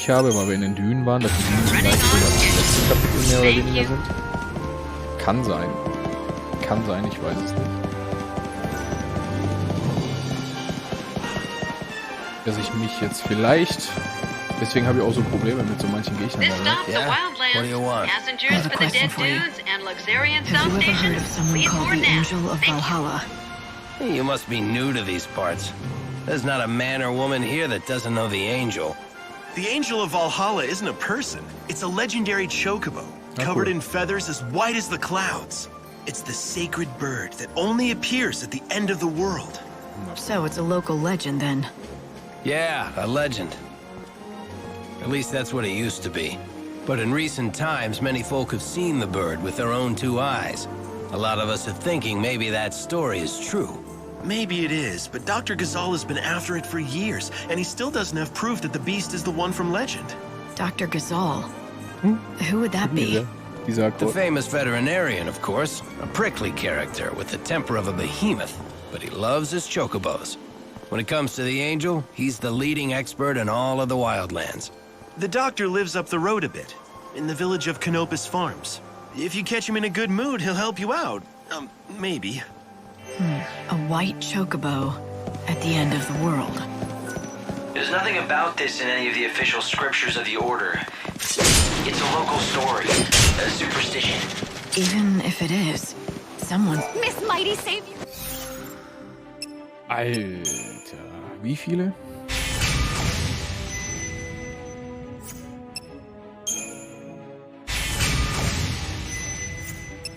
fertig habe, weil wir in den Dünen waren, dass die Dünen gleich so das letzte Kapitel mehr oder weniger sind. Kann sein. Kann sein, ich weiß es nicht. Dass ich mich jetzt vielleicht... Deswegen habe ich auch so Probleme mit so manchen Gegnern. Yeah? What do you want? I have a question for you. Have you ever heard of someone called the Angel of Valhalla? You must be new to these parts. There's not a man or woman here that doesn't know the Angel. The Angel of Valhalla isn't a person. It's a legendary chocobo, covered in feathers as white as the clouds. It's the sacred bird that only appears at the end of the world. So it's a local legend then. Yeah, a legend. At least that's what it used to be. But in recent times, many folk have seen the bird with their own two eyes. A lot of us are thinking maybe that story is true. Maybe it is, but Dr. Gizar has been after it for years, and he still doesn't have proof that the beast is the one from legend. Dr. Gizar? Who would that be? The famous veterinarian, of course. A prickly character with the temper of a behemoth, but he loves his chocobos. When it comes to the Angel, he's the leading expert in all of the wildlands. The doctor lives up the road a bit, in the village of Canopus Farms. If you catch him in a good mood, he'll help you out. Maybe. A white chocobo at the end of the world. There's nothing about this in any of the official scriptures of the Order. It's a local story, a superstition. Even if it is, someone... Miss Mighty Savior! Alter, wie viele?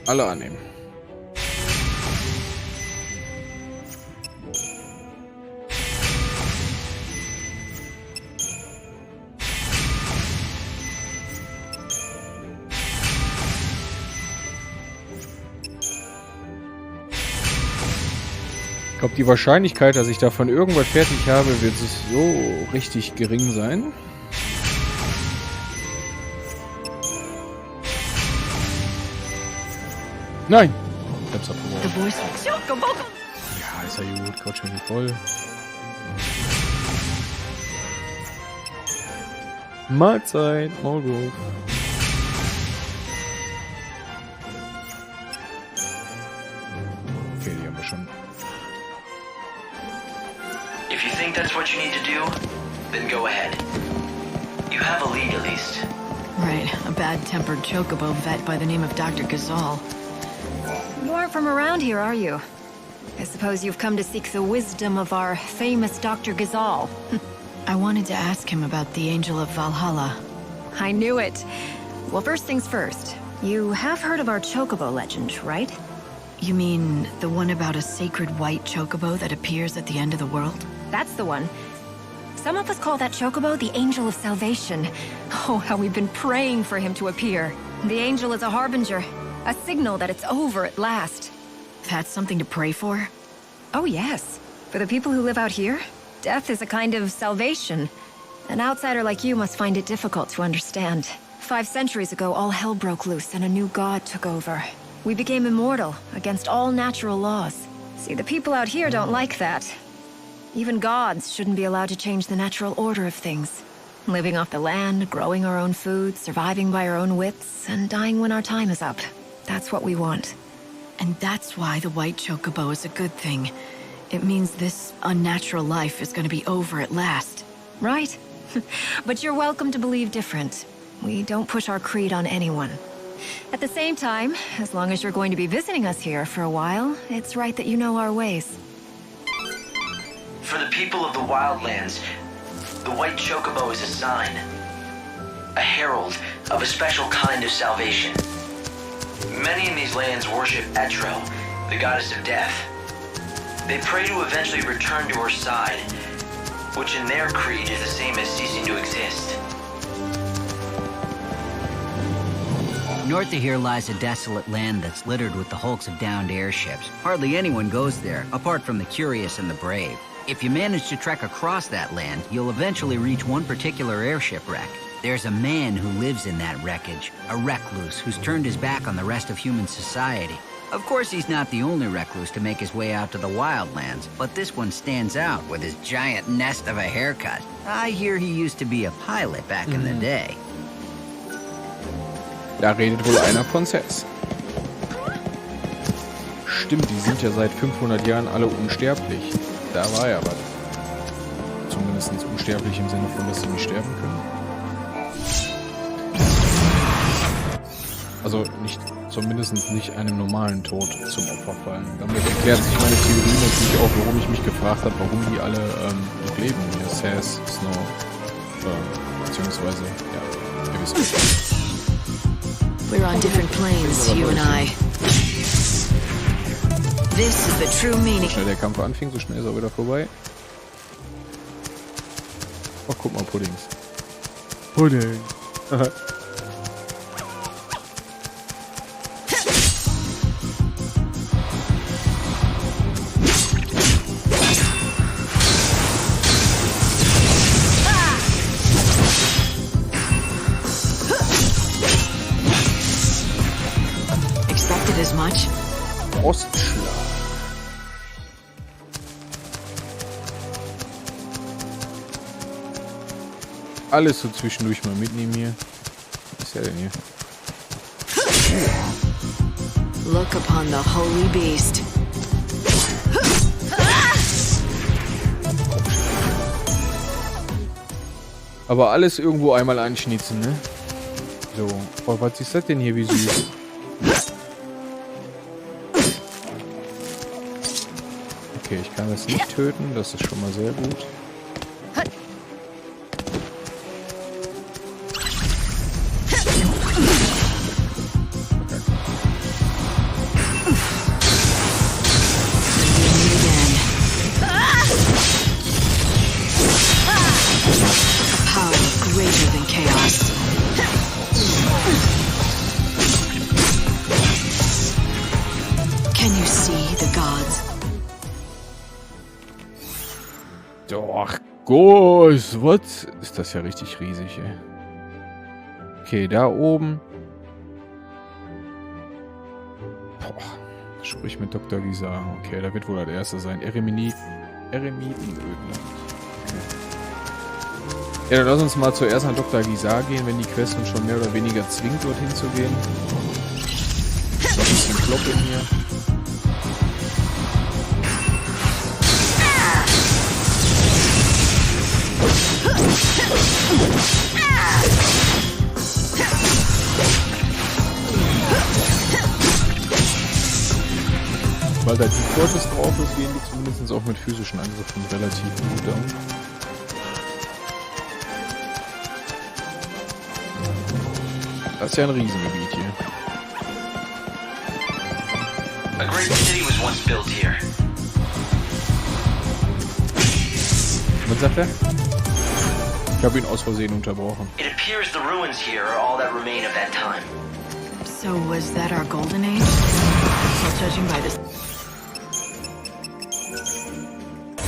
Alle annehmen. Ich glaube, die Wahrscheinlichkeit, dass ich davon irgendwas fertig habe, wird so richtig gering sein. Nein! Ich hab's abgeworfen. Ja, ist ja gut. Quatsch mich nicht voll. Mahlzeit, Maulwurf. Okay, die haben wir schon. If you think that's what you need to do, then go ahead. You have a lead, at least. Right, a bad-tempered chocobo vet by the name of Dr. Gizar. You aren't from around here, are you? I suppose you've come to seek the wisdom of our famous Dr. Gizar. I wanted to ask him about the Angel of Valhalla. I knew it. Well, first things first. You have heard of our chocobo legend, right? You mean the one about a sacred white chocobo that appears at the end of the world? That's the one. Some of us call that chocobo the Angel of Salvation. Oh, how we've been praying for him to appear. The angel is a harbinger, a signal that it's over at last. That's something to pray for? Oh, yes. For the people who live out here, death is a kind of salvation. An outsider like you must find it difficult to understand. 5 centuries ago, all hell broke loose and a new god took over. We became immortal, against all natural laws. See, the people out here don't like that. Even gods shouldn't be allowed to change the natural order of things. Living off the land, growing our own food, surviving by our own wits, and dying when our time is up. That's what we want. And that's why the white chocobo is a good thing. It means this unnatural life is going to be over at last. Right. But you're welcome to believe different. We don't push our creed on anyone. At the same time, as long as you're going to be visiting us here for a while, it's right that you know our ways. For the people of the wildlands, the white chocobo is a sign. A herald of a special kind of salvation. Many in these lands worship Etro, the goddess of death. They pray to eventually return to her side, which in their creed is the same as ceasing to exist. North of here lies a desolate land that's littered with the hulks of downed airships. Hardly anyone goes there, apart from the curious and the brave. If you manage to trek across that land, you'll eventually reach one particular airship wreck. There's a man who lives in that wreckage, a recluse who's turned his back on the rest of human society. Of course, he's not the only recluse to make his way out to the wildlands, but this one stands out with his giant nest of a haircut. I hear he used to be a pilot back in the day. Da redet wohl einer von Seth. Stimmt, die sind ja seit 500 Jahren alle unsterblich. Da war ja was. Zumindest unsterblich im Sinne von, dass sie nicht sterben können. Also zumindest nicht einem normalen Tod zum Opfer fallen. Damit erklärt sich meine Theorie natürlich auch, warum ich mich gefragt habe, warum die alle noch leben. Hier Serahs, Snow, beziehungsweise, ja, ihr wisst nicht. We're on different planes, you and I. This is the true meaning. So schnell der Kampf anfing, so schnell ist er wieder vorbei. Oh, guck mal, Puddings. Pudding. Expected as much. Ostschlag. Alles so zwischendurch mal mitnehmen hier. Was ist der denn hier? Look upon the holy beast. Aber alles irgendwo einmal anschnitzen, ne? So. Oh, was ist das denn hier, wie süß? Okay, ich kann das nicht töten, das ist schon mal sehr gut. Doch, groß. Was? Ist das ja richtig riesig, ey. Okay, da oben. Boah. Sprich mit Dr. Gizar. Okay, da wird wohl der Erste sein. Eremitenöden. Okay. Ja, dann lass uns mal zuerst an Dr. Gizar gehen, wenn die Quest uns schon mehr oder weniger zwingt, dorthin zu gehen. Noch ein bisschen Kloppen hier. Weil da die Forces drauf ist, gehen die zumindest auch mit physischen Angriffen relativ gut an. Das ist ja ein Riesengebiet hier. A great city was once built here. Was sagt er? Ich habe ihn aus Versehen unterbrochen. It appears the ruins here are all that remain of that time. So was that our golden age? Well, judging by this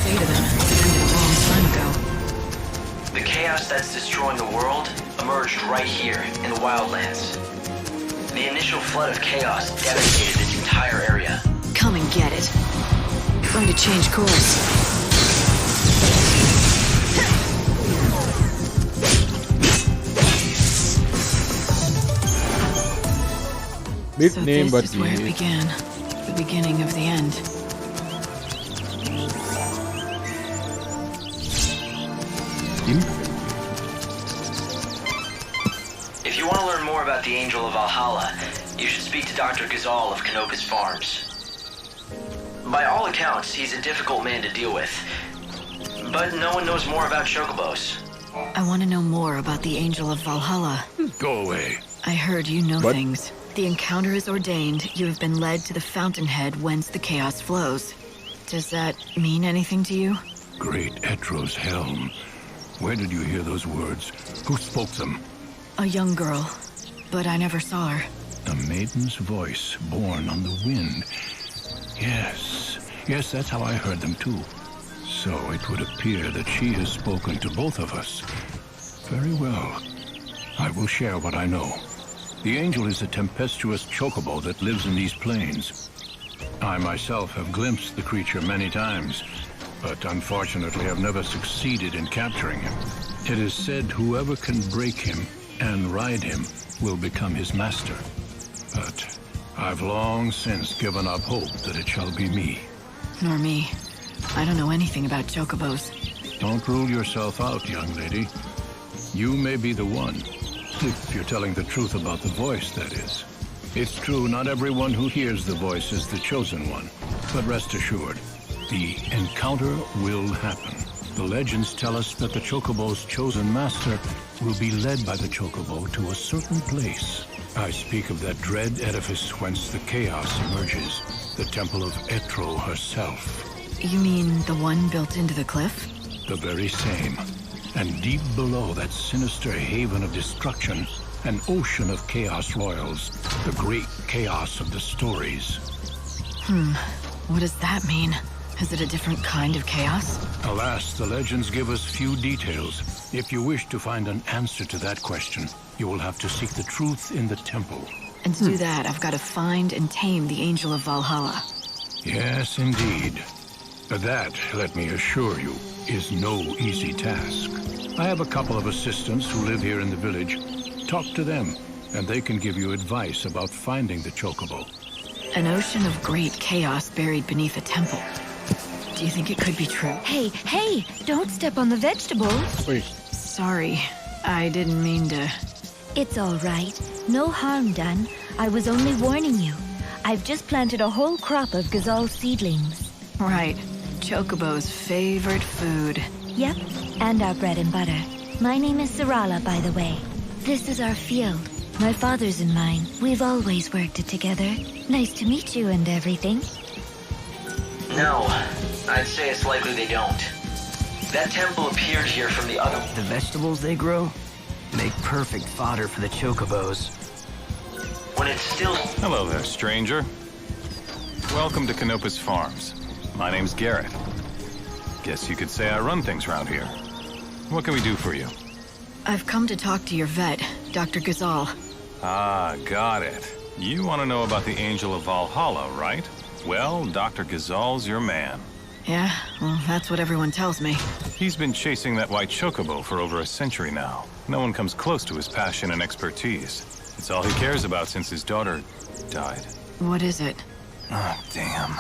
state of them, it ended a long time ago. The chaos that's destroying the world emerged right here in the wildlands. The initial flood of chaos devastated this entire area. Come and get it. Going to change course. Mitnehmen, so was this is where it geht. began. The beginning of the end. If you want to learn more about the Angel of Valhalla, you should speak to Dr. Gazal of Kanoka's Farms. By all accounts, he's a difficult man to deal with. But no one knows more about chocobos. I want to know more about the Angel of Valhalla. Go away. I heard you know What? things. The encounter is ordained. You have been led to the fountainhead whence the chaos flows. Does that mean anything to you? Great Etro's helm. Where did you hear those words? Who spoke them? A young girl, but I never saw her. A maiden's voice born on the wind. Yes, that's how I heard them too. So it would appear that she has spoken to both of us. Very well. I will share what I know. The angel is a tempestuous chocobo that lives in these plains. I myself have glimpsed the creature many times, but unfortunately I've never succeeded in capturing him. It is said whoever can break him and ride him will become his master. But I've long since given up hope that it shall be me. Nor me. I don't know anything about chocobos. Don't rule yourself out, young lady. You may be the one. If you're telling the truth about the voice, that is. It's true, not everyone who hears the voice is the chosen one. But rest assured, the encounter will happen. The legends tell us that the chocobo's chosen master will be led by the chocobo to a certain place. I speak of that dread edifice whence the chaos emerges, the temple of Etro herself. You mean the one built into the cliff? The very same. And deep below that sinister haven of destruction, an ocean of chaos roils, the great chaos of the stories. What does that mean? Is it a different kind of chaos? Alas, the legends give us few details. If you wish to find an answer to that question, you will have to seek the truth in the temple. And to do that, I've got to find and tame the Angel of Valhalla. Yes, indeed. That, let me assure you, is no easy task. I have a couple of assistants who live here in the village. Talk to them, and they can give you advice about finding the chocobo. An ocean of great chaos buried beneath a temple. Do you think it could be true? Hey, don't step on the vegetables. Wait. Sorry, I didn't mean to. It's all right. No harm done. I was only warning you. I've just planted a whole crop of Gizar seedlings. Right. Chocobo's favorite food. Yep, and our bread and butter. My name is Serah, by the way. This is our field. My father's and mine. We've always worked it together. Nice to meet you and everything. No, I'd say it's likely they don't. That temple appeared here from the other. The vegetables they grow make perfect fodder for the chocobos. When it's still... Hello there, stranger. Welcome to Canopus Farms. My name's Garrett. Guess you could say I run things around here. What can we do for you? I've come to talk to your vet, Dr. Gizar. Ah, got it. You want to know about the Angel of Valhalla, right? Well, Dr. Gizar's your man. Yeah, well, that's what everyone tells me. He's been chasing that white chocobo for over a century now. No one comes close to his passion and expertise. It's all he cares about since his daughter died. What is it? Oh, damn.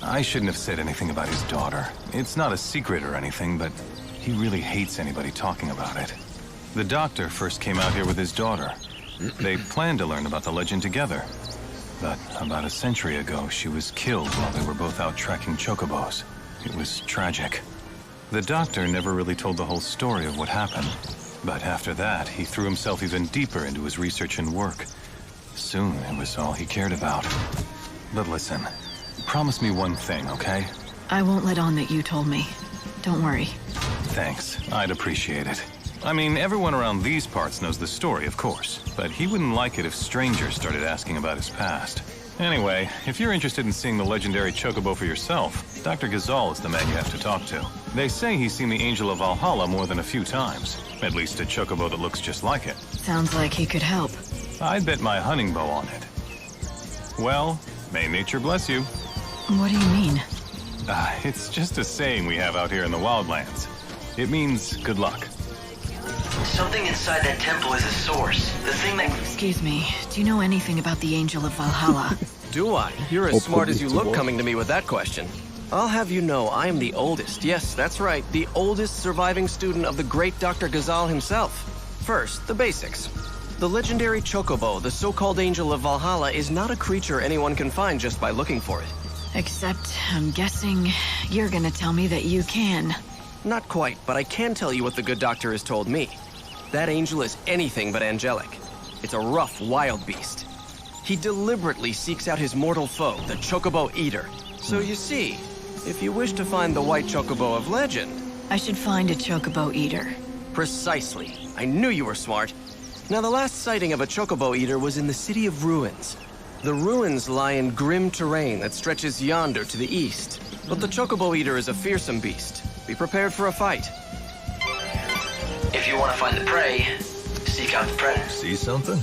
I shouldn't have said anything about his daughter. It's not a secret or anything, but he really hates anybody talking about it. The doctor first came out here with his daughter. They planned to learn about the legend together. But about a century ago, she was killed while they were both out tracking chocobos. It was tragic. The doctor never really told the whole story of what happened. But after that, he threw himself even deeper into his research and work. Soon, it was all he cared about. But listen, promise me one thing, okay? I won't let on that you told me. Don't worry. Thanks. I'd appreciate it. I mean, everyone around these parts knows the story, of course. But he wouldn't like it if strangers started asking about his past. Anyway, if you're interested in seeing the legendary chocobo for yourself, Dr. Gizar is the man you have to talk to. They say he's seen the Angel of Valhalla more than a few times. At least a chocobo that looks just like it. Sounds like he could help. I'd bet my hunting bow on it. Well, may nature bless you. What do you mean? It's just a saying we have out here in the wildlands. It means good luck. Something inside that temple is a source. The thing that... Excuse me, do you know anything about the Angel of Valhalla? Do I? You're as smart as you look coming to me with that question. I'll have you know I am the oldest, yes, that's right, the oldest surviving student of the great Dr. Gizar himself. First, the basics. The legendary chocobo, the so-called Angel of Valhalla, is not a creature anyone can find just by looking for it. Except, I'm guessing you're gonna tell me that you can. Not quite, but I can tell you what the good doctor has told me. That angel is anything but angelic. It's a rough, wild beast. He deliberately seeks out his mortal foe, the chocobo eater. So you see, if you wish to find the white chocobo of legend... I should find a chocobo eater. Precisely. I knew you were smart. Now, the last sighting of a chocobo eater was in the City of Ruins. The ruins lie in grim terrain that stretches yonder to the east. But the chocobo eater is a fearsome beast. Be prepared for a fight. If you want to find the prey, seek out the predator. See something?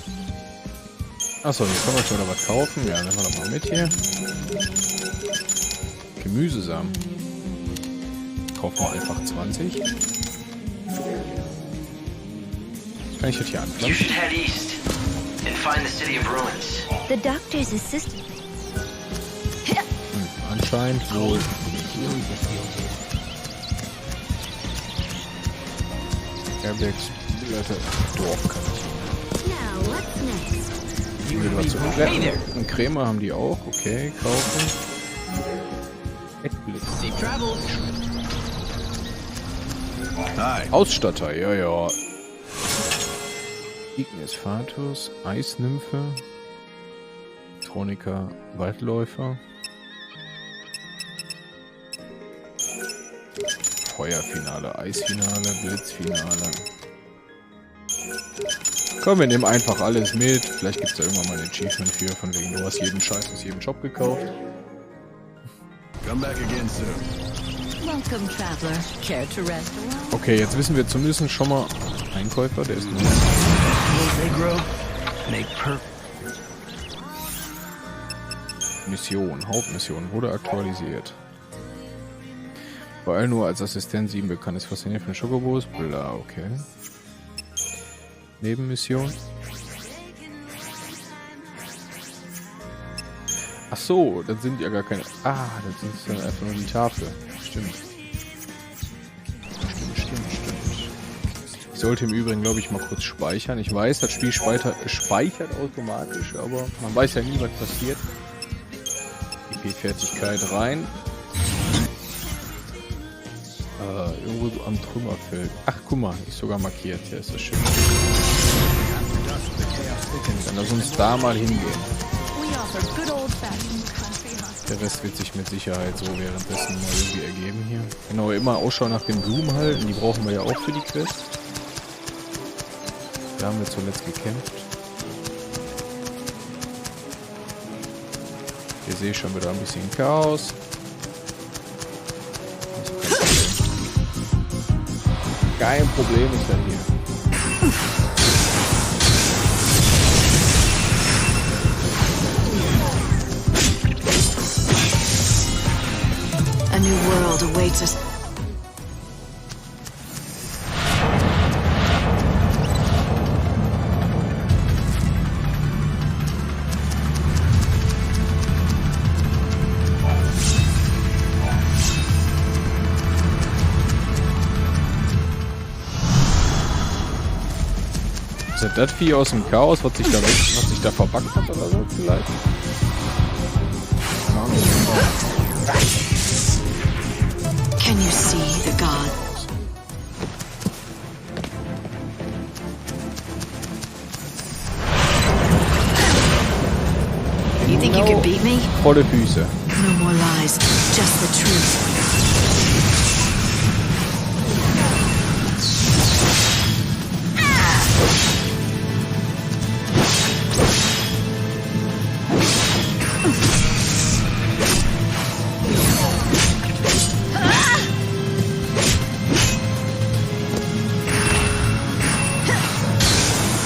Achso, jetzt können wir schon wieder was kaufen. Ja, nehmen wir doch mal mit hier. Gemüsesamen. Kaufen wir einfach 20. Kann ich das hier You anpflanzen? should head east and find the City of Ruins. The doctor's assistant. Anscheinend wohl. Airbags, Dorf kann ich. Now, what's next? Hier wird was zu retten. Und Creme haben die auch. Okay, kaufen. Ausstatter, ja, ja. Ignis Fatus, Eisnymphe, Tronika, Waldläufer, Feuerfinale, Eisfinale, Blitzfinale. Komm, wir nehmen einfach alles mit. Vielleicht gibt es da irgendwann mal ein Achievement für, von wegen du hast jeden Scheiß aus jedem Job gekauft. Come back again soon. Welcome, traveler. Care to rest a while? Okay, jetzt wissen wir zumindest schon mal Einkäufer, der ist nicht. Mission, Hauptmission wurde aktualisiert. Weil nur als Assistent 7 bekannt ist. Fasziniert von Schokobos. Bla, okay. Nebenmission. Ach so, das sind ja gar keine. Ah, das sind dann einfach nur die Tafel. Stimmt. Ich sollte im Übrigen, glaube ich, mal kurz speichern. Ich weiß, das Spiel speichert automatisch, aber man weiß ja nie, was passiert. EP-Fertigkeit rein. Irgendwo so am Trümmerfeld. Ach, guck mal, ist sogar markiert. Ja, ist das schön. Dann lass uns da mal hingehen. Der Rest wird sich mit Sicherheit so währenddessen mal irgendwie ergeben hier. Genau, immer Ausschau nach den Blumen halten. Die brauchen wir ja auch für die Quest. Da haben wir zuletzt gekämpft. Hier sehe ich schon wieder ein bisschen Chaos. Kein Problem ist er hier. A new world awaits us. Ist das Vieh aus dem Chaos, was sich da verbackt hat oder so vielleicht? Can you see the god? You think you can beat me? Volle Füße. No more lies, just the truth.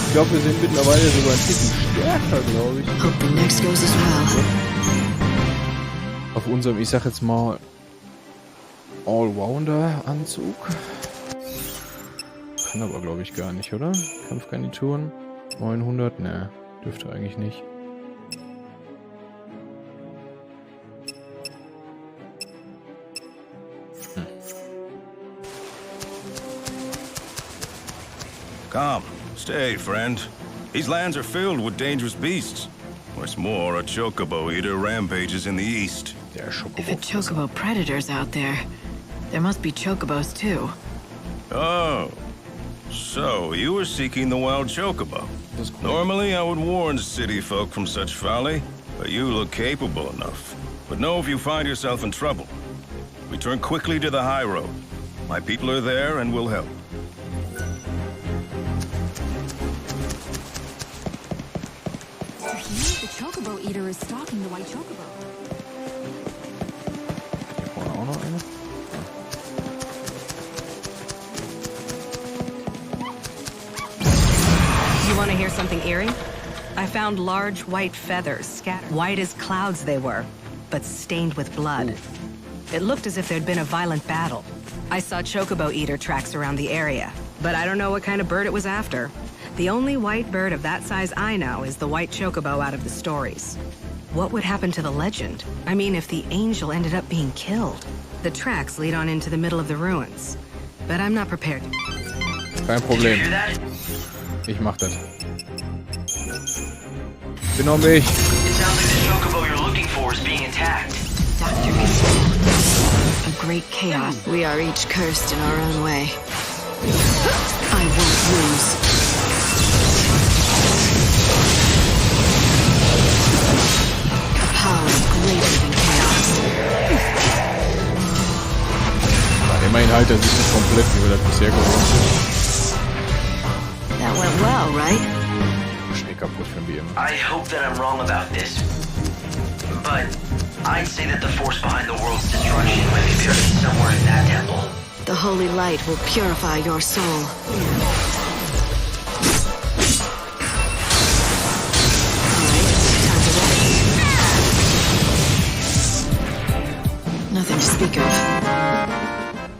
Ich glaube, wir sind mittlerweile sogar ein Ticken stärker, glaube ich. Hope the next goes as well. Auf unserem, ich sag jetzt mal, Allrounder-Anzug. Kann aber, glaube ich, gar nicht, oder? Kampfgarnituren. 900? Ne, dürfte eigentlich nicht. Come, stay, friend. These lands are filled with dangerous beasts. What's more, a chocobo eater rampages in the east. If a chocobo predator's out there, there must be chocobos too. Oh, so you were seeking the wild chocobo. Normally, I would warn city folk from such folly, but you look capable enough. But know if you find yourself in trouble, return quickly to the high road. My people are there and will help. The chocobo eater is stalking the white chocobo. Hier vorne auch noch eine. You want to hear something eerie? I found large white feathers scattered. White as clouds they were, but stained with blood. It looked as if there'd been a violent battle. I saw chocobo eater tracks around the area, but I don't know what kind of bird it was after. The only white bird of that size I know is the white chocobo out of the stories. What would happen to the legend? I mean, if the angel ended up being killed. The tracks lead on into the middle of the ruins, but I'm not prepared. Kein Problem. Ich mach das. Bin auf dem Weg. It sounds like the chocobo you're looking for is being attacked. Dr. Gizar, a great chaos. We are each cursed in our own way. I won't lose. A power greater than chaos. Immerhin halt er sich nicht komplett, wie wir das bisher gewohnt sind. That went well, right? Schnee kaputt für wie immer. I hope that I'm wrong about this, but I'd say that the force behind the world's destruction might be buried somewhere in that temple. The holy light will purify your soul. Nothing to speak of.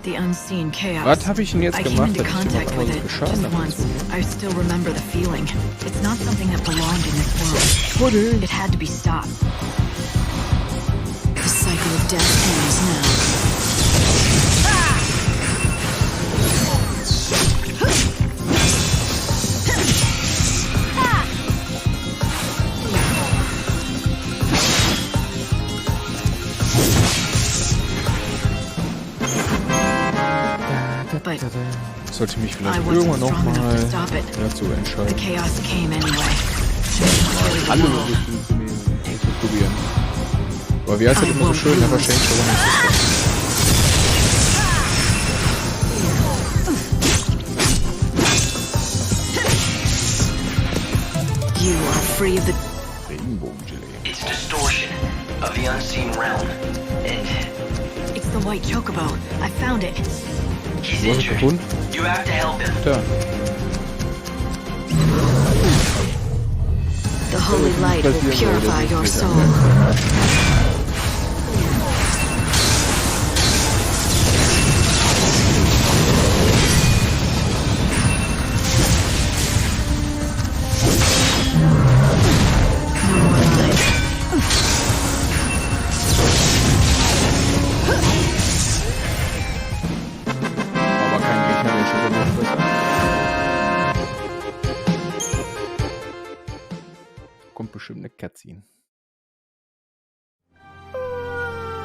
The unseen chaos. Was habe ich denn jetzt gemacht? I came into contact with it just once. I still remember the feeling. It's not something that belonged in this world. It had to be stopped. The cycle of death ends now. Sollte mich vielleicht irgendwann nochmal dazu entscheiden. Alle zu probieren. Aber wie heißt das immer so schön? Never change the one You are free of the Regenbogengelee. It's distortion of the unseen realm, and it's the white chocobo. I found it. He's injured. You have to help him. Da. The holy light will purify your soul. Bestimmt eine Cutscene.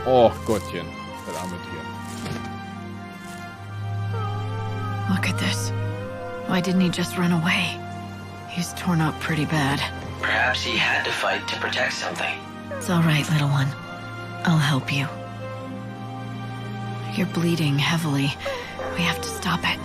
Oh Gottchen, das arme Tier. Look at this. Why didn't he just run away? He's torn up pretty bad. Perhaps he had to fight to protect something. It's all right, little one. I'll help you. You're bleeding heavily. We have to stop it.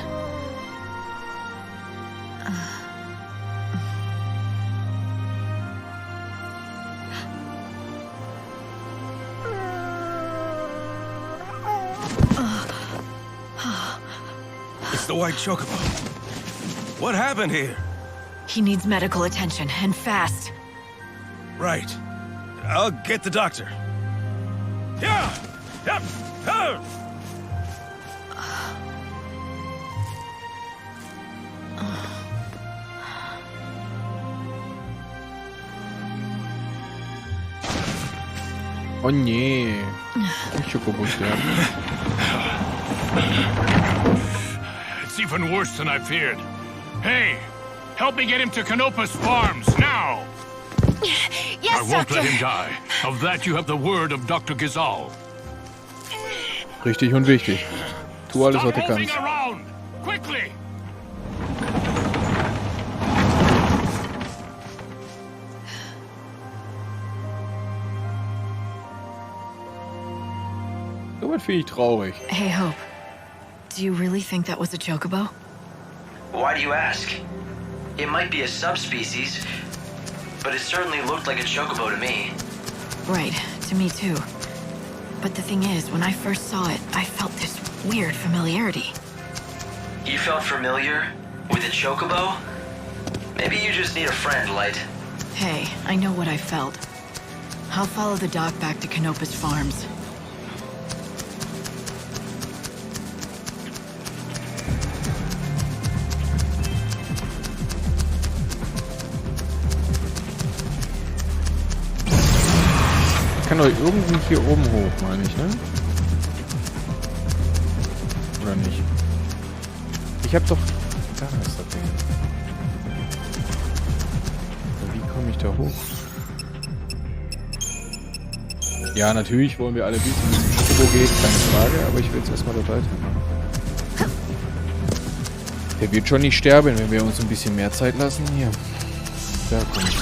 It's the white chocobo. What happened here? He needs medical attention, and fast. Right. I'll get the doctor. Yeah! Yep! Oh nee. Die Chocobo sterben. It's even worse than I feared. Hey, help me get him to Canopus Farms, now! Yes, I won't Doctor. let him die. Of that you have the word of Dr. Gizar. Richtig und wichtig. Tu alles, was du kannst. Around. Quickly! So was finde ich traurig. Hey, Hope. Do you really think that was a chocobo? Why do you ask? It might be a subspecies, but it certainly looked like a chocobo to me. Right, to me too. But the thing is, when I first saw it, I felt this weird familiarity. You felt familiar with a chocobo? Maybe you just need a friend, Light. Hey, I know what I felt. I'll follow the doc back to Canopus Farms. Ich kann doch irgendwie hier oben hoch, meine ich, ne? Oder nicht? Ich hab doch... Da ist das Ding. Wie komme ich da hoch? Ja, natürlich wollen wir alle wissen, wie es im Turbo geht, keine Frage, aber ich will jetzt erstmal dort weitermachen. Der wird schon nicht sterben, wenn wir uns ein bisschen mehr Zeit lassen. Hier. Da komme ich hoch.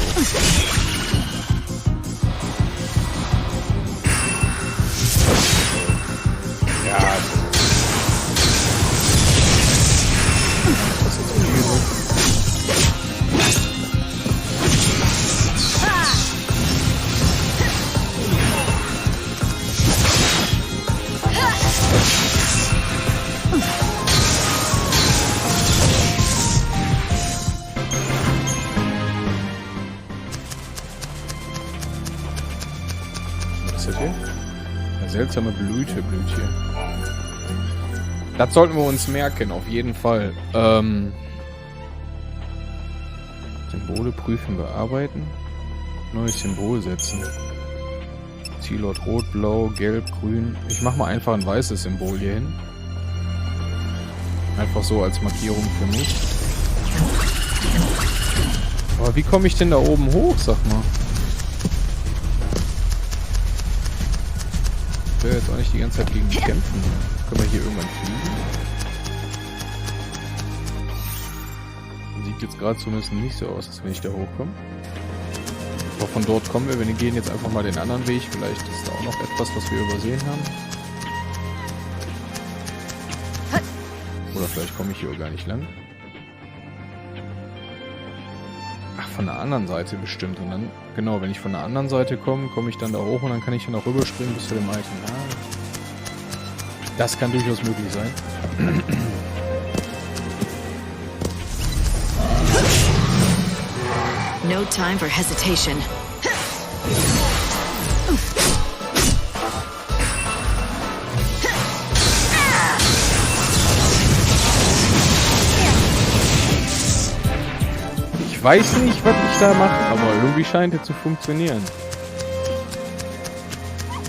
Seltsame Blüte blüht hier. Das sollten wir uns merken, auf jeden Fall. Symbole prüfen, bearbeiten. Neues Symbol setzen. Zielort rot, blau, gelb, grün. Ich mache mal einfach ein weißes Symbol hier hin. Einfach so als Markierung für mich. Aber wie komme ich denn da oben hoch, sag mal? Ich will jetzt auch nicht die ganze Zeit gegen die kämpfen. Können wir hier irgendwann fliegen? Sieht jetzt gerade zumindest nicht so aus, als wenn ich da hochkomme. Aber von dort kommen wir. Wir gehen jetzt einfach mal den anderen Weg. Vielleicht ist da auch noch etwas, was wir übersehen haben. Oder vielleicht komme ich hier gar nicht lang. Ach, von der anderen Seite bestimmt. Und dann, genau, wenn ich von der anderen Seite komme, komme ich dann da hoch und dann kann ich dann auch rüberspringen bis zu dem Item. Ah, das kann durchaus möglich sein. No time for hesitation. Ich weiß nicht, was ich da mache, aber irgendwie scheint es zu funktionieren.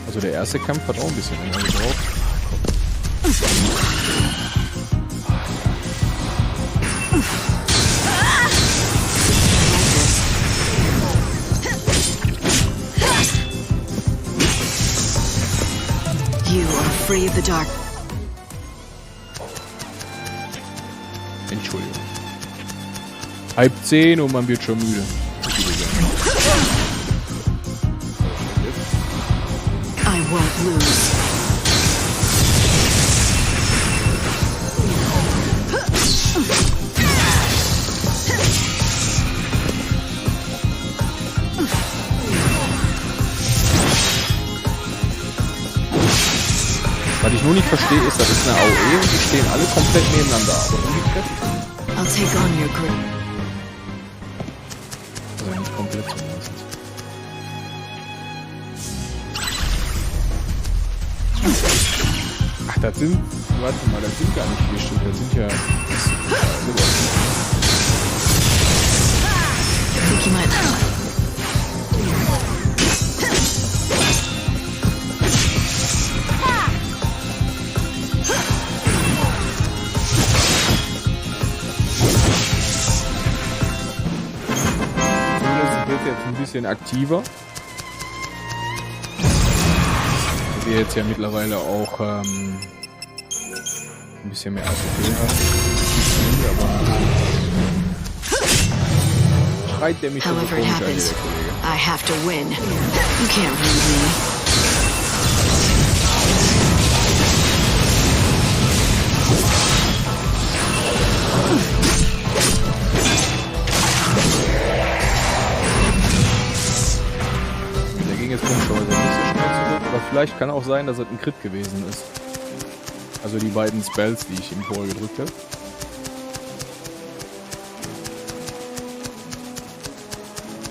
Also der erste Kampf hat auch ein bisschen länger gebraucht. You are free of the dark. Entschuldigung. 9:30 und man wird schon müde. I won't lose. Was ich nur nicht verstehe, ist, das ist eine AOE und die stehen alle komplett nebeneinander. Aber irgendwie treffen. I'll take on your grip. Also nicht komplett zumindest. Ach, das sind... Warte mal, das sind gar nicht 4 Stück. Das sind ja... Think you might... Jetzt ein bisschen aktiver. Wir jetzt ja mittlerweile auch ein bisschen mehr ACP haben. Schreit der mich so komisch an, der Kollege. I have to win. You can't read me. Jetzt komischerweise nicht so schnell zurück, aber vielleicht kann auch sein, dass es ein Crit gewesen ist. Also die beiden Spells, die ich ihm vorher gedrückt habe.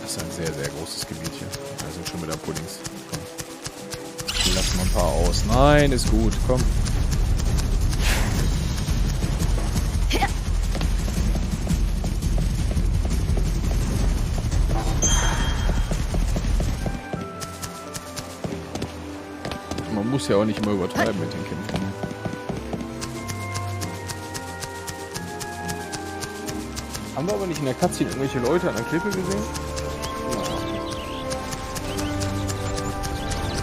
Das ist ein sehr, sehr großes Gebiet hier. Da sind schon wieder Puddings. Komm. Wir lassen mal ein paar aus. Nein, ist gut. Komm. Man muss ja auch nicht immer übertreiben mit den Kämpfen. Haben wir aber nicht in der Cutscene irgendwelche Leute an der Klippe gesehen?